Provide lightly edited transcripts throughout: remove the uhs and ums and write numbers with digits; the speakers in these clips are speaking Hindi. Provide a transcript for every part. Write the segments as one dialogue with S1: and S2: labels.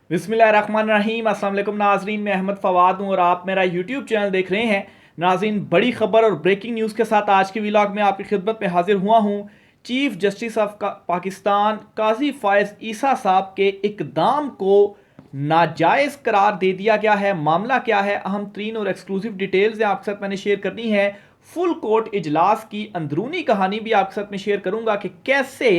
S1: बिस्मिल्लाहिर्रहमानिर्रहीम। अस्सलाम वालेकुम नाज़रीन, मैं अहमद फ़वाद हूँ और आप मेरा यूट्यूब चैनल देख रहे हैं। नाज़रीन, बड़ी खबर और ब्रेकिंग न्यूज़ के साथ आज के व्लॉग में आपकी खिदमत में हाजिर हुआ हूँ। चीफ जस्टिस ऑफ पाकिस्तान काजी फ़ायज़ ईसा साहब के इक़दाम को नाजायज़ करार दे दिया गया है। मामला क्या है, अहम तरीन और एक्सक्लूसिव डिटेल्स आपके साथ मैंने शेयर करनी है। फुल कोर्ट इजलास की अंदरूनी कहानी भी आपके साथ में शेयर करूंगा कि कैसे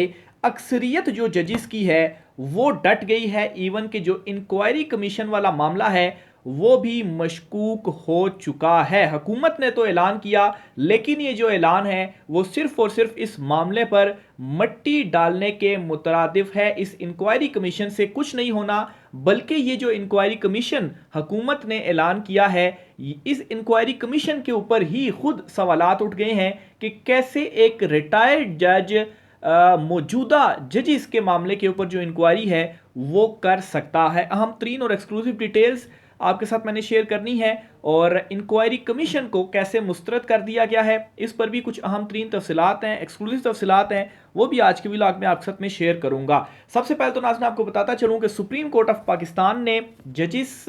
S1: अक्सरियत जो जजिस की है वो डट गई है। इवन कि जो इंक्वायरी कमीशन वाला मामला है वो भी मशकूक हो चुका है। हुकूमत ने तो ऐलान किया, लेकिन ये जो ऐलान है वो सिर्फ और सिर्फ इस मामले पर मट्टी डालने के मुतरादिफ है। इस इंक्वायरी कमीशन से कुछ नहीं होना, बल्कि ये जो इंक्वायरी कमीशन हुकूमत ने ऐलान किया है, इस इंक्वायरी कमीशन के ऊपर ही खुद सवालात उठ गए हैं कि कैसे एक रिटायर्ड जज मौजूदा जजिस के मामले के ऊपर जो इंक्वायरी है वो कर सकता है। अहम तरीन और एक्सक्लूसिव डिटेल्स आपके साथ मैंने शेयर करनी है और इंक्वायरी कमीशन को कैसे मुस्तरद कर दिया गया है इस पर भी कुछ अहम तरीन तफसीलात हैं, एक्सक्लूसिव तफसीलात हैं, वो भी आज के व्लॉग में आपके साथ में शेयर करूंगा। सबसे पहले तो नाज़रीन आपको बताता चलूँ कि सुप्रीम कोर्ट ऑफ पाकिस्तान ने जजिस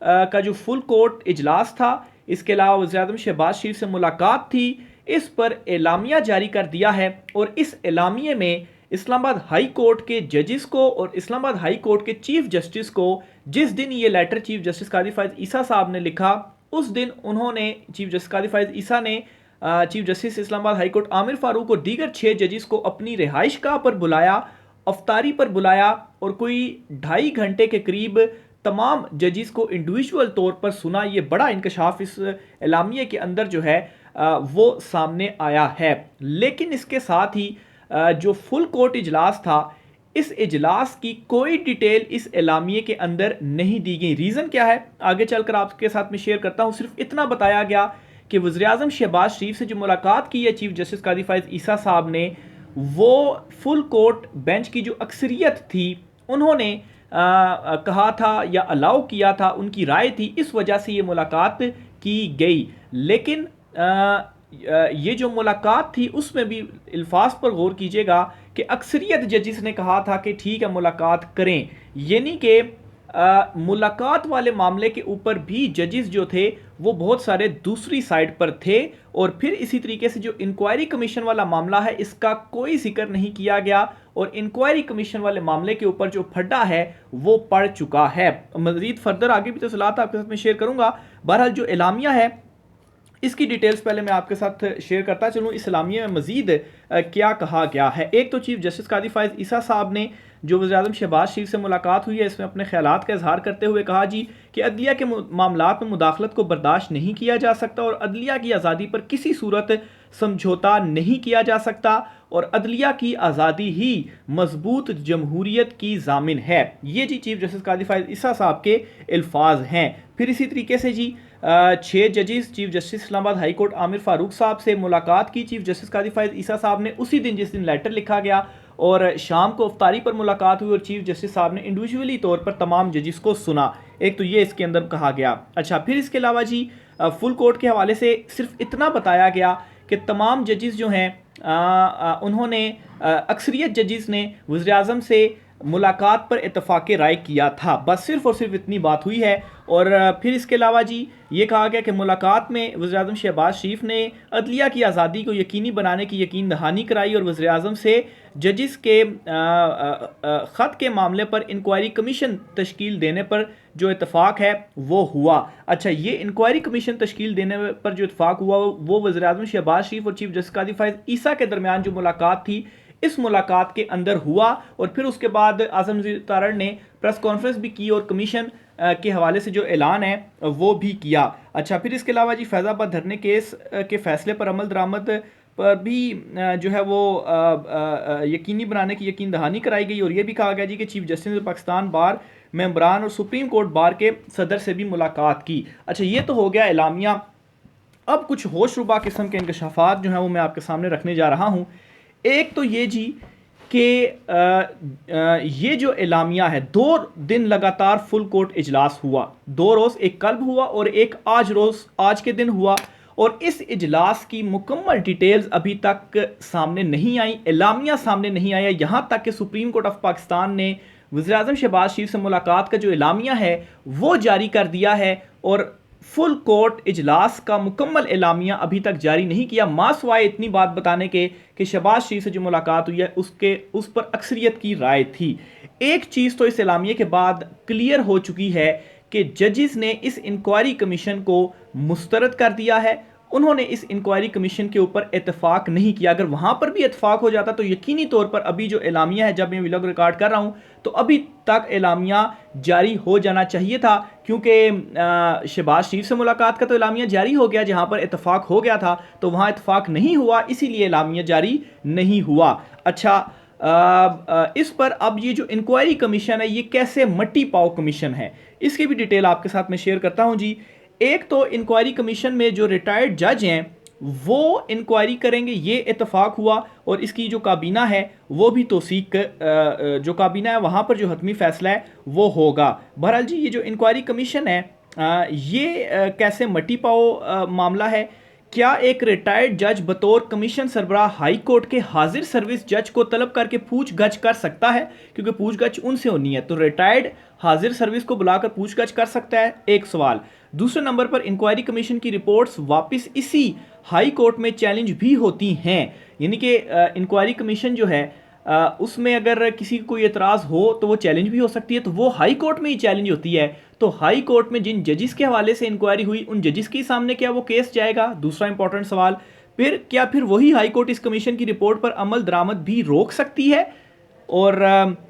S1: का जो फुल कोर्ट इजलास था, इसके अलावा वज़ीर-ए-आज़म शहबाज शरीफ से मुलाकात थी, इस पर एलामिया जारी कर दिया है। और इस एलामिया में इस्लामाबाद हाई कोर्ट के जजिस को और इस्लामाबाद हाई कोर्ट के चीफ जस्टिस को, जिस दिन ये letter chief justice Qazi Faez Isa साहब ने लिखा, उस दिन उन्होंने चीफ जस्टिस काजी फ़ायज़ ईसा ने chief justice Islamabad high court Aamir Farooq और दीगर 6 जजिस को अपनी रिहाइश गाह पर बुलाया, अफ्तारी पर बुलाया और कोई 2.5 घंटे के करीब तमाम जजिस को इंडिविजुअल तौर पर सुना। ये बड़ा इंकशाफ इस एलामिया के अंदर जो है वो सामने आया है। लेकिन इसके साथ ही जो फुल कोर्ट इजलास था, इस इजलास की कोई डिटेल इस एलामिये के अंदर नहीं दी गई। रीज़न क्या है आगे चलकर आपके साथ में शेयर करता हूँ। सिर्फ इतना बताया गया कि वज़ीर-ए-आज़म शहबाज शरीफ से जो मुलाकात की है चीफ जस्टिस काजी फ़ायज़ ईसा साहब ने, वो फुल कोर्ट बेंच की जो अक्सरियत थी उन्होंने कहा था या अलाउ किया था, उनकी राय थी, इस वजह से ये मुलाकात की गई। लेकिन ये जो मुलाकात थी उसमें भी अल्फाज पर गौर कीजिएगा कि अक्सरियत जजिस ने कहा था कि ठीक है मुलाकात करें, यानी कि मुलाकात वाले मामले के ऊपर भी जजिस जो थे वो बहुत सारे दूसरी साइड पर थे। और फिर इसी तरीके से जो इंक्वायरी कमीशन वाला मामला है इसका कोई जिक्र नहीं किया गया और इंक्वायरी कमीशन वाले मामले के ऊपर जो फड्डा है वो पड़ चुका है। मजीद फर्दर आगे भी तफसीलात आपके साथ में शेयर करूंगा। बहरहाल जो एलामिया है इसकी डिटेल्स पहले मैं आपके साथ शेयर करता चलूँ। इस्लामिया में मजीद क्या कहा गया है। एक तो चीफ जस्टिस काजी फ़ायज़ ईसा साहब ने जो वज़ीर-ए-आज़म शहबाज शरीफ से मुलाकात हुई है, इसमें अपने ख्यालात का इजहार करते हुए कहा जी कि अदलिया के मामलात में मुदाखलत को बर्दाश्त नहीं किया जा सकता और अदलिया की आज़ादी पर किसी सूरत समझौता नहीं किया जा सकता और अदलिया की आज़ादी ही मजबूत जमहूरियत की जामिन है। ये जी चीफ जस्टिस काजी फ़ायज़ ईसा साहब के अल्फाज हैं। फिर इसी तरीके से जी 6 जजिस chief justice Islamabad high court Aamir Farooq साहब से मुलाकात की चीफ जस्टिस काजी फ़ायज़ ईसा साहब ने उसी दिन जिस दिन लेटर लिखा गया, और शाम को अफ्तारी पर मुलाकात हुई और चीफ जस्टिस साहब ने इंडिविजुअली तौर पर तमाम जजिस को सुना। एक तो ये इसके अंदर कहा गया। अच्छा, फिर इसके अलावा जी फुल कोर्ट के हवाले से सिर्फ इतना बताया गया कि तमाम जजिस जो हैं उन्होंने अक्सरियत जजिस ने वज़ीर-ए-आज़म से मुलाकात पर इत्तफ़ाक़ राय किया था। बस सिर्फ और सिर्फ इतनी बात हुई है। और फिर इसके अलावा जी ये कहा गया कि मुलाकात में वज़ीर-ए-आज़म शहबाज शरीफ ने अदलिया की आज़ादी को यकीनी बनाने की यकीन दहानी कराई और वज़ीर-ए-आज़म से जजिस के ख़त के मामले पर इंक्वायरी कमीशन तश्कील देने पर जो इत्तफ़ाक़ है वो हुआ। अच्छा, ये इंक्वायरी कमीशन तश्कील देने पर जो इत्तफ़ाक़ हुआ वो वज़ीर-ए-आज़म शहबाज शरीफ और चीफ जस्टिस काजी फ़ायज़ ईसा के दरमियान जो मुलाकात थी, इस मुलाकात के अंदर हुआ। और फिर उसके बाद आज़म तारण ने प्रेस कॉन्फ्रेंस भी की और कमीशन के हवाले से जो ऐलान है वो भी किया। अच्छा, फिर इसके अलावा जी फैज़ाबाद धरने केस के फैसले पर अमल दरामद पर भी जो है वो यकीनी बनाने की यकीन दहानी कराई गई और ये भी कहा गया जी कि चीफ जस्टिस पाकिस्तान बार मेंबरान और सुप्रीम कोर्ट बार के सदर से भी मुलाकात की। अच्छा, ये तो हो गया एलामिया। अब कुछ होशरुबा किस्म के इंकशाफात जो हैं वो मैं आपके सामने रखने जा रहा हूँ। एक तो ये जी कि ये जो एलामिया है, 2 दिन लगातार फुल कोर्ट इजलास हुआ, 2 रोज़, एक कल हुआ और एक आज के दिन हुआ। और इस इजलास की मुकम्मल डिटेल्स अभी तक सामने नहीं आई, एलामिया सामने नहीं आया। यहाँ तक कि सुप्रीम कोर्ट ऑफ पाकिस्तान ने वज़ीर-ए-आज़म शहबाज शरीफ से मुलाकात का जो एलामिया है वो जारी कर दिया है और फुल कोर्ट इजलास का मुकम्मल एलामिया अभी तक जारी नहीं किया, मासवाए इतनी बात बताने के कि शहबाज शरीफ से जो मुलाकात हुई है उस पर अक्सरियत की राय थी। एक चीज़ तो इस एलामिया के बाद क्लियर हो चुकी है कि जजेस ने इस इंक्वायरी कमीशन को मुस्तरद कर दिया है। उन्होंने इस इंक्वायरी कमीशन के ऊपर इत्तेफाक नहीं किया। अगर वहां पर भी इत्तेफाक हो जाता तो यकीनी तौर पर अभी जो एलामिया है, जब मैं व्लॉग रिकॉर्ड कर रहा हूं तो अभी तक एलामिया जारी हो जाना चाहिए था, क्योंकि शहबाज शरीफ से मुलाकात का तो एलामिया जारी हो गया, जहां पर इत्तेफाक हो गया था तो वहां इत्तेफाक नहीं हुआ, इसीलिए एलामिया जारी नहीं हुआ। अच्छा, इस पर अब ये जो इंक्वायरी कमीशन है ये कैसे मट्टी पाओ कमीशन है, इसकी भी डिटेल आपके साथ मैं शेयर करता हूं जी। एक तो इंक्वायरी कमीशन में जो रिटायर्ड जज हैं वो इंक्वायरी करेंगे, ये इत्तेफाक हुआ, और इसकी जो काबीना है वो भी तौसीक, जो काबीना है वहाँ पर जो हतमी फैसला है वो होगा। बहरहाल जी, ये जो इंक्वायरी कमीशन है ये कैसे मट्टी पाओ मामला है। क्या एक रिटायर्ड जज बतौर कमीशन सरबराह हाई कोर्ट के हाजिर सर्विस जज को तलब करके पूछगछ कर सकता है, क्योंकि पूछगछ उनसे होनी है, तो रिटायर्ड हाजिर सर्विस को बुलाकर पूछगछ कर सकता है, एक सवाल। दूसरे नंबर पर इंक्वायरी कमीशन की रिपोर्ट्स वापस इसी हाई कोर्ट में चैलेंज भी होती हैं, यानी कि इंक्वायरी कमीशन जो है उसमें अगर किसी को कोई एतराज़ हो तो वो चैलेंज भी हो सकती है, तो वो हाई कोर्ट में ही चैलेंज होती है। तो हाई कोर्ट में जिन जजिस के हवाले से इंक्वायरी हुई उन जजिस के सामने क्या वो केस जाएगा, दूसरा इंपॉर्टेंट सवाल। फिर वही हाई कोर्ट इस कमीशन की रिपोर्ट पर अमल दरामद भी रोक सकती है, और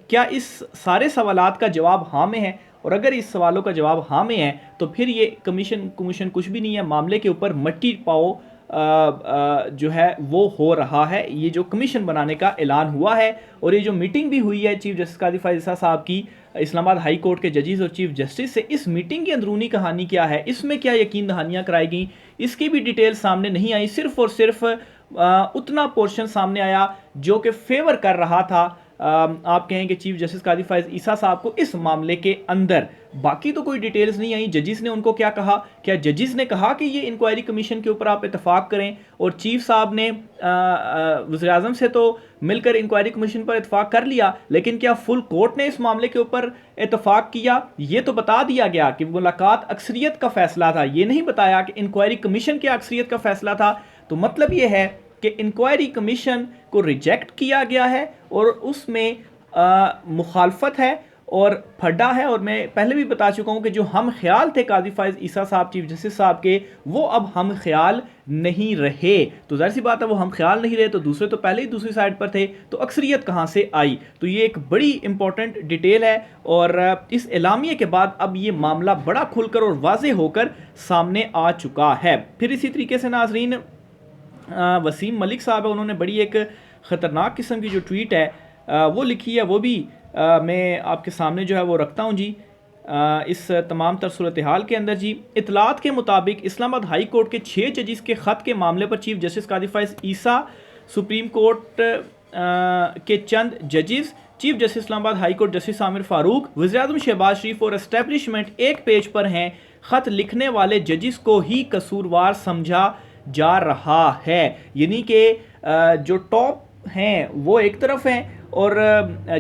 S1: क्या इस सारे सवालात का जवाब हाँ में है, और अगर इस सवालों का जवाब हाँ में है तो फिर ये कमीशन कुछ भी नहीं है, मामले के ऊपर मट्टी पाओ जो है वो हो रहा है। ये जो कमीशन बनाने का ऐलान हुआ है और ये जो मीटिंग भी हुई है चीफ जस्टिस कादिर फायज़ ईसा साहब की इस्लामाबाद हाई कोर्ट के जजेस और चीफ जस्टिस से, इस मीटिंग की अंदरूनी कहानी क्या है, इसमें क्या यकीन दहानियाँ कराई गई, इसकी भी डिटेल सामने नहीं आई। सिर्फ और सिर्फ उतना पोर्शन सामने आया जो कि फेवर कर रहा था आप कहें कि चीफ जस्टिस कादिर फायज़ ईसा साहब को इस मामले के अंदर, बाकी तो कोई डिटेल्स नहीं आई। जजिस ने उनको क्या कहा, क्या जजिस ने कहा कि ये इंक्वायरी कमीशन के ऊपर आप इत्तेफाक करें, और चीफ साहब ने वज़ीर-ए-आज़म से तो मिलकर इंक्वायरी कमीशन पर इत्तेफाक कर लिया, लेकिन क्या फुल कोर्ट ने इस मामले के ऊपर इत्तेफाक किया? ये तो बता दिया गया कि मुलाकात अक्सरियत का फैसला था, ये नहीं बताया कि इंक्वायरी कमीशन के अक्सरियत का फैसला था। तो मतलब ये है कि इंक्वायरी कमीशन को रिजेक्ट किया गया है और उसमें मुखालफत है और फड्डा है, और मैं पहले भी बता चुका हूं कि जो हम ख्याल थे कादिर फायज़ ईसा साहब चीफ जस्टिस साहब के, वो अब हम ख्याल नहीं रहे। तो जाहिर सी बात है वो हम ख्याल नहीं रहे, तो दूसरे तो पहले ही दूसरी साइड पर थे, तो अक्सरियत कहां से आई। तो ये एक बड़ी इंपॉर्टेंट डिटेल है, और इस एलामिया के बाद अब ये मामला बड़ा खुलकर और वाजे होकर सामने आ चुका है। फिर इसी तरीके से नाजरीन, वसीम मलिक साहब है, उन्होंने बड़ी एक ख़तरनाक किस्म की जो ट्वीट है वो लिखी है, वो भी मैं आपके सामने जो है वो रखता हूँ जी। इस तमाम तर सूरत हाल के अंदर जी, इतलात के मुताबिक इस्लामाबाद हाई कोर्ट के 6 जजिस के ख़त के मामले पर chief justice Qadir Faez Isa, supreme court के चंद जजिस, chief justice Islamabad high court justice Aamir Farooq, वज़ीर-ए-आज़म शहबाज शरीफ और एस्टेब्लिशमेंट एक पेज पर हैं। ख़त लिखने वाले जजिस को ही कसूरवार समझा जा रहा है, यानी कि जो टॉप हैं वो एक तरफ हैं और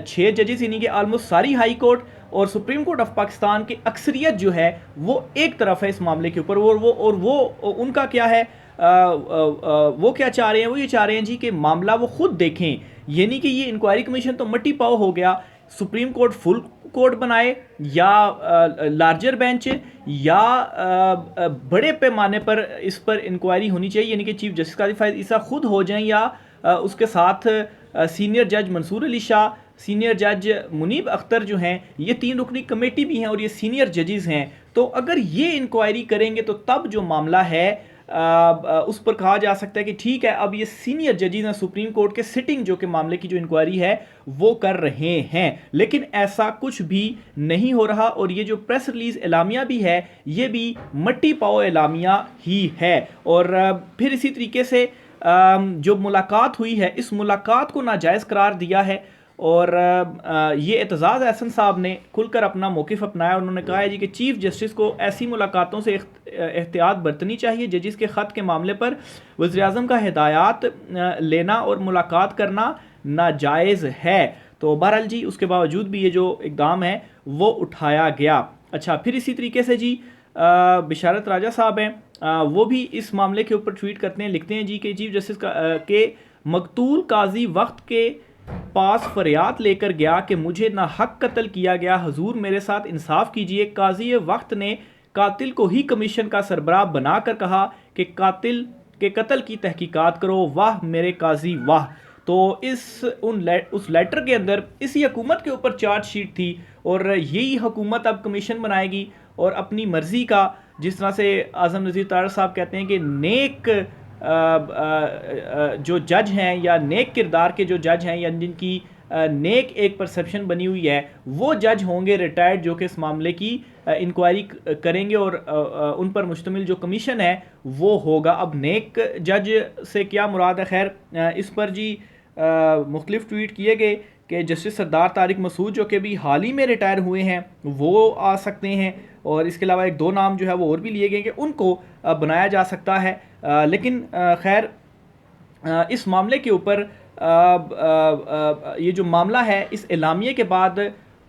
S1: 6 जजेस यानी कि आलमोस्ट सारी हाई कोर्ट और सुप्रीम कोर्ट ऑफ पाकिस्तान की अक्सरियत जो है वो एक तरफ है इस मामले के ऊपर। और वो उनका क्या है, वो क्या चाह रहे हैं, वो ये चाह रहे हैं जी कि मामला वो खुद देखें, यानी कि ये इंक्वायरी कमीशन तो मट्टी पाव हो गया, सुप्रीम कोर्ट फुल कोर्ट बनाए या लार्जर बेंच या बड़े पैमाने पर इस पर इंक्वायरी होनी चाहिए, यानी कि चीफ जस्टिस कादिर फायज़ ईसा खुद हो जाएं या उसके साथ सीनियर जज मंसूर अली शाह, सीनियर जज मुनीब अख्तर जो हैं, ये 3 रुकनी कमेटी भी हैं और ये सीनियर जजेस हैं। तो अगर ये इंक्वायरी करेंगे तो तब जो मामला है उस पर कहा जा सकता है कि ठीक है, अब ये सीनियर जजेस हैं सुप्रीम कोर्ट के सिटिंग जो कि मामले की जो इंक्वायरी है वो कर रहे हैं, लेकिन ऐसा कुछ भी नहीं हो रहा। और ये जो प्रेस रिलीज एलामिया भी है ये भी मट्टी पाओ एलामिया ही है। और फिर इसी तरीके से जो मुलाकात हुई है इस मुलाकात को नाजायज़ करार दिया है, और ये एतजाज़ एहसन साहब ने खुलकर अपना मौक़िफ़ अपनाया। उन्होंने कहा है जी कि चीफ़ जस्टिस को ऐसी मुलाकातों से एहतियात बरतनी चाहिए जजिस के ख़त के मामले पर वज़ीर-ए-आज़म का हिदायत लेना और मुलाकात करना नाजायज़ है। तो बहरहाल जी उसके बावजूद भी ये जो इकदाम है वो उठाया गया। अच्छा, फिर इसी तरीके से जी बिशारत राजा साहब हैं, वो भी इस मामले के ऊपर ट्वीट करते हैं, लिखते हैं जी कि चीफ जस्टिस के मकतूल काजी वक्त के पास फरियाद लेकर गया कि मुझे ना हक कत्ल किया गया, हुजूर मेरे साथ इंसाफ कीजिए। काजी वक्त ने कातिल को ही कमीशन का सरबराह बनाकर कहा कि कातिल के कत्ल की तहकीकात करो। वाह मेरे काजी वाह। तो उस लेटर के अंदर इसी हुकूमत के ऊपर चार्जशीट थी और यही हुकूमत अब कमीशन बनाएगी और अपनी मर्जी का, जिस तरह से आज़म नज़ीर तारड़ साहब कहते हैं कि नेक जो जज हैं या नेक किरदार के जो जज हैं या जिनकी नेक एक परसेप्शन बनी हुई है, वो जज होंगे रिटायर्ड जो कि इस मामले की इंक्वायरी करेंगे और उन पर मुश्तमिल जो कमीशन है वो होगा। अब नेक जज से क्या मुराद है, खैर इस पर जी मुख्तलिफ ट्वीट किए गए कि जस्टिस सरदार तारिक मसूद जो कि भी हाल ही में रिटायर हुए हैं वो आ सकते हैं, और इसके अलावा एक दो नाम जो है वो और भी लिए गए कि उनको बनाया जा सकता है। लेकिन खैर इस मामले के ऊपर ये जो मामला है इस एलामिये के बाद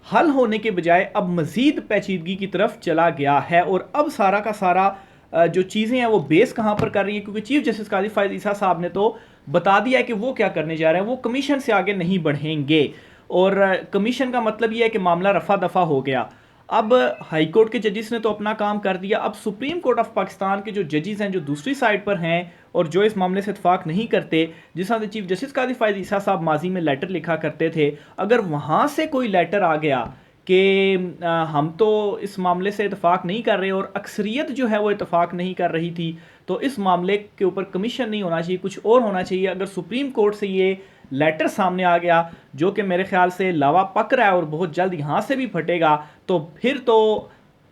S1: हल होने के बजाय अब मज़ीद पेचीदगी की तरफ चला गया है, और अब सारा का सारा जो चीज़ें हैं वो बेस कहाँ पर कर रही है, क्योंकि चीफ जस्टिस काजी फायद ईसा साहब ने तो बता दिया है कि वो क्या करने जा रहे हैं, वो कमीशन से आगे नहीं बढ़ेंगे। और कमीशन का मतलब ये है कि मामला रफा दफा हो गया। अब हाई कोर्ट के जजेस ने तो अपना काम कर दिया, अब सुप्रीम कोर्ट ऑफ पाकिस्तान के जो जजेस हैं जो दूसरी साइड पर हैं और जो इस मामले से इत्फाक नहीं करते, जिस तरह से चीफ जस्टिस काजी फायद ईसा साहब माजी में लेटर लिखा करते थे, अगर वहाँ से कोई लेटर आ गया कि हम तो इस मामले से इत्फाक नहीं कर रहे और अक्सरियत जो है वो इत्फाक नहीं कर रही थी, तो इस मामले के ऊपर कमीशन नहीं होना चाहिए, कुछ और होना चाहिए। अगर सुप्रीम कोर्ट से ये लेटर सामने आ गया जो कि मेरे ख्याल से लावा पक रहा है और बहुत जल्द यहाँ से भी फटेगा, तो फिर तो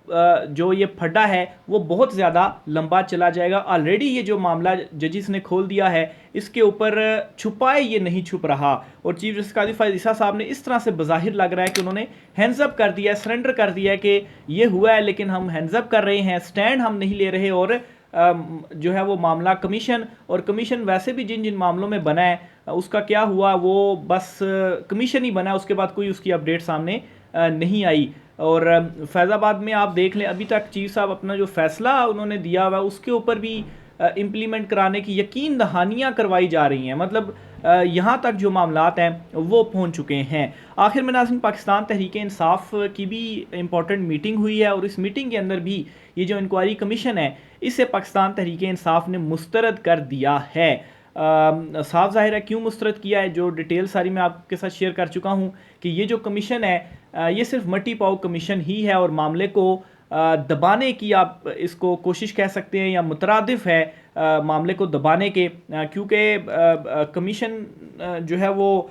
S1: जो ये फटा है वो बहुत ज़्यादा लंबा चला जाएगा। ऑलरेडी ये जो मामला जजिस ने खोल दिया है इसके ऊपर छुपाए ये नहीं छुप रहा, और चीफ जस्टिस काजी फायद ईसा साहब ने इस तरह से बज़ाहिर लग रहा है कि उन्होंने हैंड्स अप कर दिया है, सरेंडर कर दिया है कि ये हुआ है लेकिन हम हैंड्स अप कर रहे हैं, स्टैंड हम नहीं ले रहे, और जो है वो मामला कमीशन, और कमीशन वैसे भी जिन जिन मामलों में बना है उसका क्या हुआ, वो बस कमीशन ही बना, उसके बाद कोई उसकी अपडेट सामने नहीं आई। और फैज़ाबाद में आप देख लें अभी तक चीफ साहब अपना जो फैसला उन्होंने दिया हुआ उसके ऊपर भी इम्प्लीमेंट कराने की यकीन दहानियाँ करवाई जा रही हैं, मतलब यहाँ तक जो मामलात हैं वो पहुँच चुके हैं। आखिर में नाज़रीन, पाकिस्तान तहरीक इंसाफ की भी इम्पॉर्टेंट मीटिंग हुई है और इस मीटिंग के अंदर भी ये जो इंक्वायरी कमीशन है इसे पाकिस्तान तहरीक इंसाफ ने मुस्तरद कर दिया है। साफ जाहिर है क्यों मुस्तरद किया है, जो डिटेल सारी मैं आपके साथ शेयर कर चुका हूँ कि ये जो कमीशन है ये सिर्फ मट्टी पाओ कमीशन ही है और मामले को दबाने की आप इसको कोशिश कह सकते हैं या मुतरादिफ है मामले को दबाने के, क्योंकि कमीशन जो है वो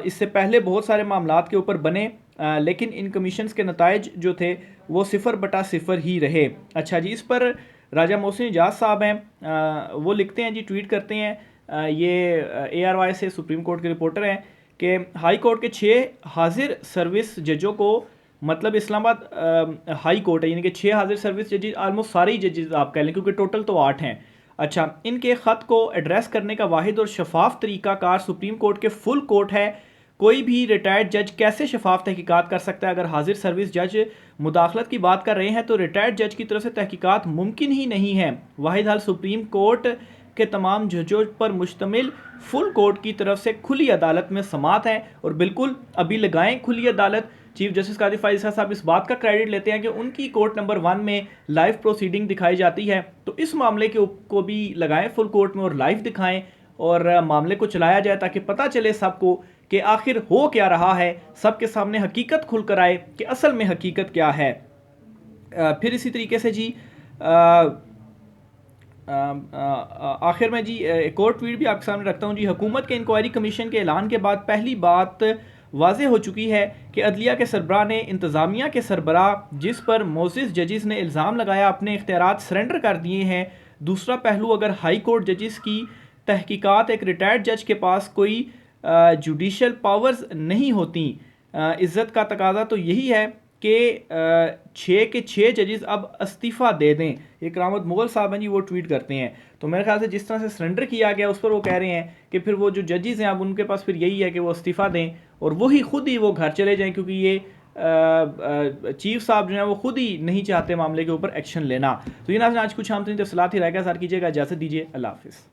S1: इससे पहले बहुत सारे मामलात के ऊपर बने, लेकिन इन कमीशंस के नताइज जो थे वो 0/0 ही रहे। अच्छा जी, इस पर राजा मोहसिन इजाज साहब हैं, वो लिखते हैं जी, ट्वीट करते हैं, ये ARY से सुप्रीम कोर्ट के रिपोर्टर हैं कि हाई कोर्ट के 6 हाजिर सर्विस जजों को, मतलब इस्लामाबाद हाई कोर्ट है यानी कि 6 हाजिर सर्विस जजेस, आलमोस्ट सारे ही जजेस आप कह लें क्योंकि टोटल तो 8 हैं। अच्छा, इनके ख़त को एड्रेस करने का वाहिद और शफाफ तरीक़ाकार सुप्रीम कोर्ट के फुल कोर्ट है। कोई भी रिटायर्ड जज कैसे शफाफ तहकीकात कर सकता है? अगर हाजिर सर्विस जज मुदाखलत की बात कर रहे हैं तो रिटायर्ड जज की तरफ से तहकीकात मुमकिन ही नहीं है। वाहिद हल सुप्रीम कोर्ट के तमाम जजों पर मुश्तमिल फुल कोर्ट की तरफ से खुली अदालत में समात है, और बिल्कुल अभी लगाएं खुली अदालत। चीफ जस्टिस काजी फायद ईसा साहब इस बात का क्रेडिट लेते हैं कि उनकी कोर्ट नंबर 1 में लाइव प्रोसीडिंग दिखाई जाती है, तो इस मामले को भी लगाएं फुल कोर्ट में और लाइव दिखाएं और मामले को चलाया जाए ताकि पता चले सबको कि आखिर हो क्या रहा है, सबके सामने हकीकत खुल कर आए कि असल में हकीकत क्या है। फिर इसी तरीके से जी आखिर में जी एक और ट्वीट भी आपके सामने रखता हूँ जी। हुकूमत के इंक्वायरी कमीशन के ऐलान के बाद पहली बात वाज़ेह हो चुकी है कि अदलिया के सरबराह ने इंतज़ामिया के सरबराह जिस पर मोजिस जजिस ने इल्ज़ाम लगाया अपने इख्तियारात सरेंडर कर दिए हैं। दूसरा पहलू, अगर हाई कोर्ट जजिस की तहकीकात एक रिटायर्ड जज के पास कोई जुडिशल पावर्स नहीं होती, इज़्ज़त का तकाजा तो यही है कि 6 के 6 जजेस अब इस्तीफ़ा दे दें। ये करामत मुगल साहब हैं जी, वो ट्वीट करते हैं। तो मेरे ख्याल से जिस तरह से सरेंडर किया गया उस पर वो कह रहे हैं कि फिर वो जो जजेस हैं अब उनके पास फिर यही है कि वो इस्तीफ़ा दें और वही खुद ही वो घर चले जाएं, क्योंकि ये चीफ साहब जो है वो खुद ही नहीं चाहते मामले के ऊपर एक्शन लेना। तो ये नाज़रीन आज कुछ हम तफसीलात ही रह गया, सर कीजिएगा, इजाज़त दीजिए, अल्लाह हाफिज़।